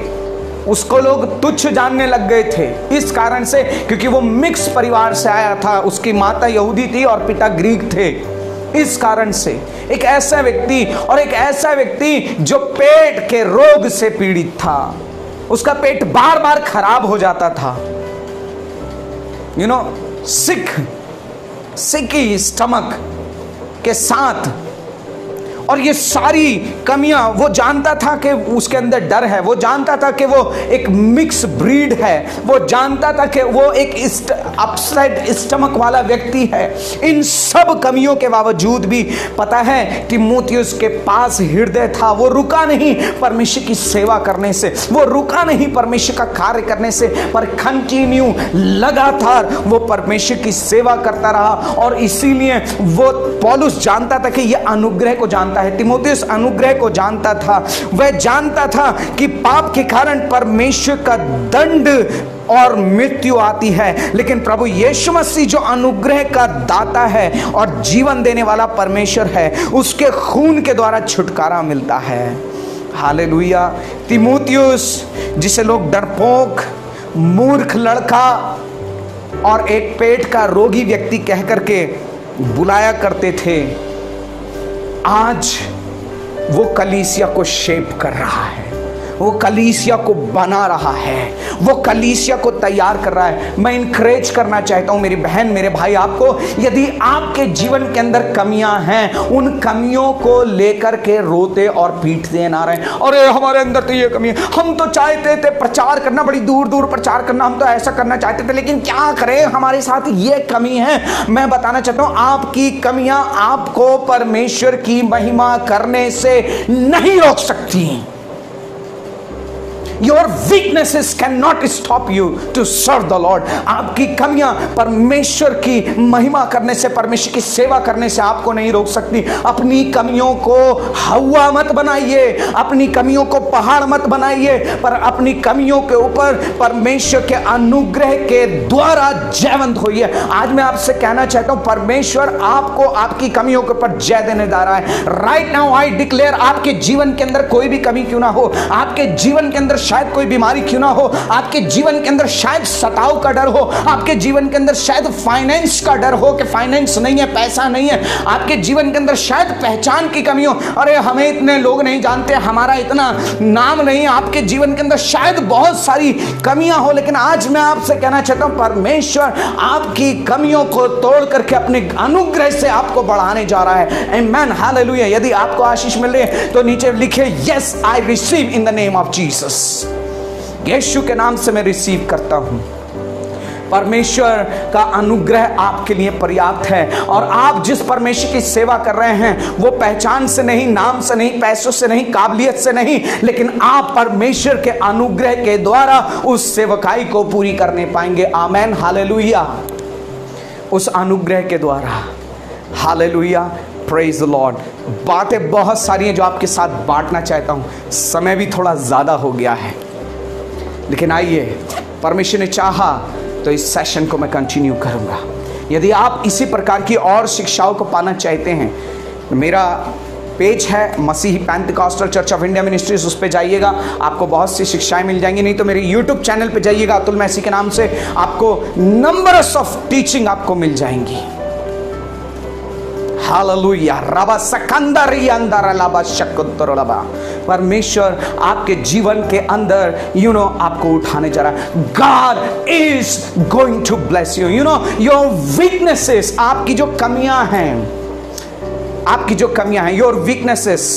Speaker 1: उसको लोग तुच्छ जानने लग गए थे इस कारण से, क्योंकि वो मिक्स परिवार से आया था। उसकी माता यहूदी थी और पिता ग्रीक थे। इस कारण से एक ऐसा व्यक्ति जो पेट के रोग से पीड़ित था, उसका पेट बार बार खराब हो जाता था। सिकी स्टमक के साथ, और ये सारी कमियां वो जानता था कि उसके अंदर डर है, वो जानता था कि वो एक मिक्स ब्रीड है, वो जानता था कि वो एक अपसेट स्टमक वाला व्यक्ति है। इन सब कमियों के बावजूद भी पता है तिमोथियुस के पास हृदय था। वो रुका नहीं परमेश्वर की सेवा करने से, वो रुका नहीं परमेश्वर का कार्य करने से, पर कंटिन्यू लगातार वो परमेश्वर की सेवा करता रहा। और इसीलिए वो पौलुस जानता था कि ये अनुग्रह को जानता है है। तीमुथियुस अनुग्रह को जानता था, वह जानता था कि पाप के कारण परमेश्वर का दंड और मृत्यु आती है, लेकिन प्रभु यीशु मसीह जो अनुग्रह का दाता है और जीवन देने वाला परमेश्वर है, उसके खून के द्वारा छुटकारा मिलता है। हालेलुया। तीमुथियुस, जिसे लोग डरपोक, मूर्ख लड़का और एक पेट का रोगी व्यक्ति कह करके बुलाया करते थे, आज वो कलीसिया को शेप कर रहा है, वो कलीसिया को बना रहा है, वो कलीसिया को तैयार कर रहा है। मैं इनकरेज करना चाहता हूं मेरी बहन, मेरे भाई, आपको, यदि आपके जीवन के अंदर कमियां हैं, उन कमियों को लेकर के रोते और पीटते ना रहे। अरे हमारे अंदर तो ये कमी है, हम तो चाहते थे प्रचार करना, बड़ी दूर दूर प्रचार करना, हम तो ऐसा करना चाहते थे, लेकिन क्या करें, हमारे साथ ये कमी है। मैं बताना चाहता हूं, आपकी कमियां आपको परमेश्वर की महिमा करने से नहीं रोक सकती। Your weaknesses cannot stop you to serve the Lord. आपकी कमियां परमेश्वर की महिमा करने से, परमेश्वर की सेवा करने से आपको नहीं रोक सकती। अपनी कमियों को हवा मत बनाइए, अपनी कमियों को पहाड़ मत बनाइए, पर अपनी कमियों के ऊपर परमेश्वर के अनुग्रह के द्वारा जयवंत होइए। आज मैं आपसे कहना चाहता हूं, परमेश्वर आपको आपकी कमियों के ऊपर जय देने जा रहा है। राइट नाउ आई डिक्लेयर, आपके जीवन के अंदर कोई भी कमी क्यों ना हो, आपके जीवन के अंदर शायद कोई बीमारी क्यों ना हो, आपके जीवन के अंदर शायद सताव का डर हो, आपके जीवन के अंदर शायद फाइनेंस का डर हो कि फाइनेंस नहीं है, पैसा नहीं है, आपके जीवन के अंदर शायद पहचान की कमी हो, अरे हमें इतने लोग नहीं जानते, हमारा इतना नाम नहीं, आपके जीवन के अंदर शायद बहुत सारी कमियां हो, लेकिन आज मैं आपसे कहना चाहता हूं, परमेश्वर आपकी कमियों को तोड़ करके अपने अनुग्रह से आपको बढ़ाने जा रहा है। Amen, hallelujah. यदि आपको आशीष मिल रही है तो नीचे लिखे, yes I receive in the name of Jesus. यीशु के नाम से मैं रिसीव करता हूं। परमेश्वर का अनुग्रह आपके लिए पर्याप्त है, और आप जिस परमेश्वर की सेवा कर रहे हैं वो पहचान से नहीं, नाम से नहीं, पैसों से नहीं, काबिलियत से नहीं, लेकिन आप परमेश्वर के अनुग्रह के द्वारा उस सेवकाई को पूरी करने पाएंगे। आमेन, हालेलुया। उस अनुग्रह के द्वारा, हालेलुया, प्रेज द लॉर्ड। बातें बहुत सारी हैं जो आपके साथ बांटना चाहता हूं, समय भी थोड़ा ज्यादा हो गया है, लेकिन आइए, परमेश्वर ने चाहा तो इस सेशन को मैं कंटिन्यू करूंगा। यदि आप इसी प्रकार की और शिक्षाओं को पाना चाहते हैं, तो मेरा पेज है मसीही Pentecostal Church of India ministries, उस पे जाइएगा, आपको बहुत सी शिक्षाएं मिल जाएंगी। नहीं तो मेरे यूट्यूब चैनल पे जाइएगा, अतुल मैसी के नाम से, आपको नंबर्स ऑफ टीचिंग आपको मिल जाएंगी। हालेलुया। रबा सकंदरी अंदर लबा शकुत्तर लबा। परमेश्वर आपके जीवन के अंदर आपको उठाने जा रहा है। God is going to bless you. Your weaknesses, आपकी जो कमियां हैं, आपकी जो कमियां हैं, your weaknesses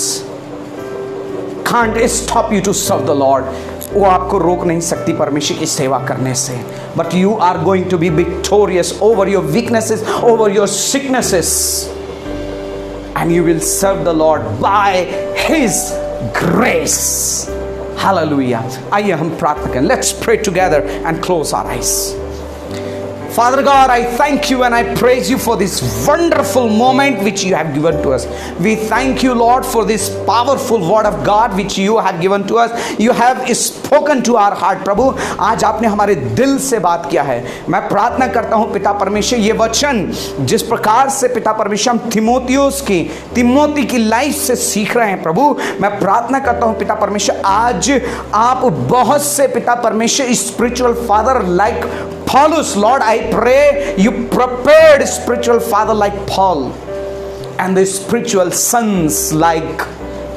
Speaker 1: can't stop you to serve the Lord. वो आपको रोक नहीं सकती परमेश्वर की सेवा करने से, but you are going to be victorious over your weaknesses, over your sicknesses, and you will serve the Lord by His grace. Hallelujah. आइए हम प्रार्थना करें. Let's pray together and close our eyes. Father God, I thank you and I praise you for this wonderful moment which you have given to us. We thank you, Lord, for this powerful word of God which you have given to us. You have spoken to our heart, प्रभु. आज आपने हमारे दिल से बात किया है. मैं प्रार्थना करता हूँ पिता परमेश्वर, ये वचन जिस प्रकार से पिता परमेश्वर हम तिमोती की लाइफ से सीख रहे हैं प्रभु, मैं प्रार्थना करता हूँ पिता परमेश्वर, आज आप बहुत से पिता परमेश्वर spiritual father like Paulus, Lord, I pray you prepared spiritual father like Paul and the spiritual sons like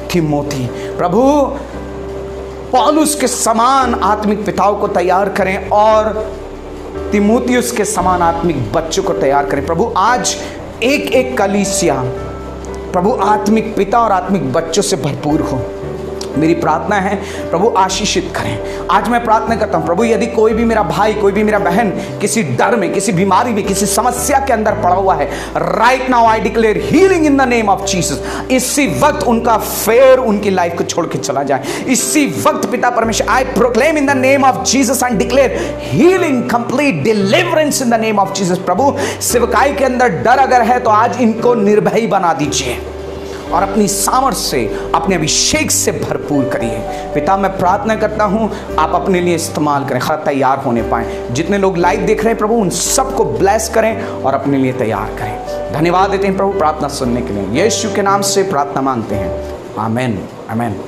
Speaker 1: Timothy. प्रभु, पौलुस के समान आत्मिक पिताओं को तैयार करें और तिमोथियुस के समान आत्मिक बच्चों को तैयार करें। प्रभु, आज एक एक कलीसिया प्रभु आत्मिक पिता और आत्मिक बच्चों से भरपूर हो। मेरी प्रार्थना है प्रभु, आशीषित करें। आज मैं प्रार्थना करता हूं प्रभु, यदि कोई भी मेरा भाई, कोई भी मेरा बहन किसी डर में, किसी बीमारी में, किसी समस्या के अंदर पड़ा हुआ है, right now I declare healing in the name of Jesus. इसी वक्त उनका फेयर उनकी लाइफ को छोड़ के चला जाए। इसी वक्त पिता परमेश्वर, I proclaim in the name of Jesus and declare healing, complete deliverance in the name of Jesus. प्रभु, सेवकाई के अंदर डर अगर है तो आज इनको निर्भय बना दीजिए। और अपनी सामर्थ्य से, अपने अभिषेक से भरपूर करिए। पिता, मैं प्रार्थना करता हूं आप अपने लिए इस्तेमाल करें, हर तैयार होने पाए। जितने लोग लाइव देख रहे हैं प्रभु, उन सबको ब्लेस करें और अपने लिए तैयार करें। धन्यवाद देते हैं प्रभु प्रार्थना सुनने के लिए। यीशु के नाम से प्रार्थना मांगते हैं, आमेन, आमेन।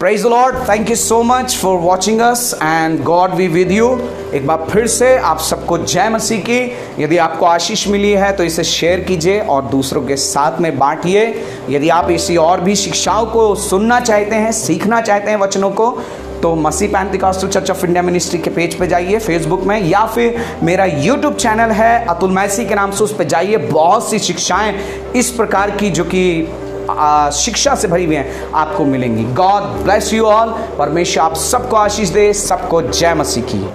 Speaker 1: Praise the Lord. Thank you so much for watching us and God be with you. एक बार फिर से आप सबको जय मसीह की। यदि आपको आशीष मिली है तो इसे शेयर कीजिए और दूसरों के साथ में बांटिए। यदि आप इसी और भी शिक्षाओं को सुनना चाहते हैं, सीखना चाहते हैं वचनों को, तो Masih Pentecostal Church of India Ministry के पेज पे जाइए फेसबुक में, या फिर मेरा यूट्यूब चैनल है अतुल मैसी के नाम से, उस पर जाइए। बहुत सी शिक्षाएं इस प्रकार की जो कि शिक्षा से भरी हुई हैं आपको मिलेंगी। God bless you all. परमेश्वर आप सबको आशीष दे। सबको जय मसीह की।